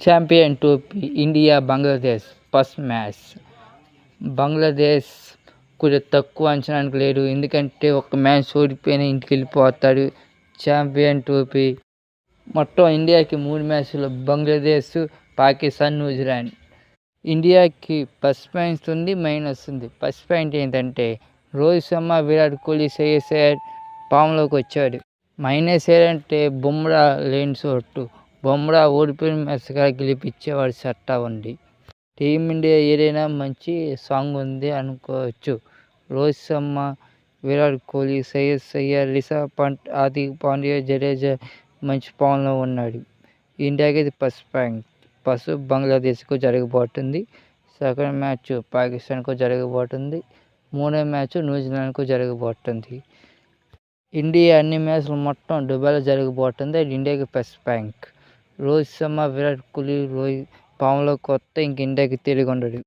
Champion trophy India Bangladesh first match. Bangladesh కొద్దిగా తక్కువ అంచనానికి లేడు, ఎందుకంటే ఒక మ్యాచ్ ఓడిపోయిన ఇంటికి వెళ్ళిపోతాడు. ఛాంపియన్ ట్రోఫీ మొత్తం ఇండియాకి 3 మ్యాచ్లు, బంగ్లాదేశ్, పాకిస్తాన్, న్యూజిలాండ్. ఇండియాకి ప్లస్ పాయింట్స్ ఉంది, మైనస్ ఉంది. ప్లస్ పాయింట్ ఏంటంటే రోహిత్ శర్మ, విరాట్ కోహ్లీ శ్రేయస్ ఫామ్లోకి వచ్చాడు. మైనస్ ఏంటంటే బుమ్రా లేని చోటు. బుమ్రా ఓడిపోయిన మ్యాచ్ కూడా గెలిపించేవాడు సత్తా ఉంది. టీమిండియా ఏదైనా మంచి సాంగ్ ఉంది అనుకోవచ్చు. రోహిత్ శర్మ, విరాట్ కోహ్లీ, శ్రేయస్ అయ్యర్, రిషబ్ పంత్, హార్దిక్ పాండ్యా, జడేజా మంచి ఫామ్లో ఉన్నాడు. ఇండియాకి ఇది ప్లస్ పాయింట్. ప్లస్ బంగ్లాదేశ్కు జరగబోతుంది. సెకండ్ మ్యాచ్ పాకిస్తాన్కు జరగబోతుంది. మూడో మ్యాచ్ న్యూజిలాండ్కు జరగబోతుంది. ఇండియా అన్ని మ్యాచ్లు మొత్తం దుబాయ్లో జరగబోతుంది. అది ఇండియాకి ప్లస్ పాయింట్. రోహిత్ శర్మ, విరాట్ కోహ్లీ ఫామ్లోకి వస్తే ఇంక ఇండియాకి తిరిగి ఉండదు.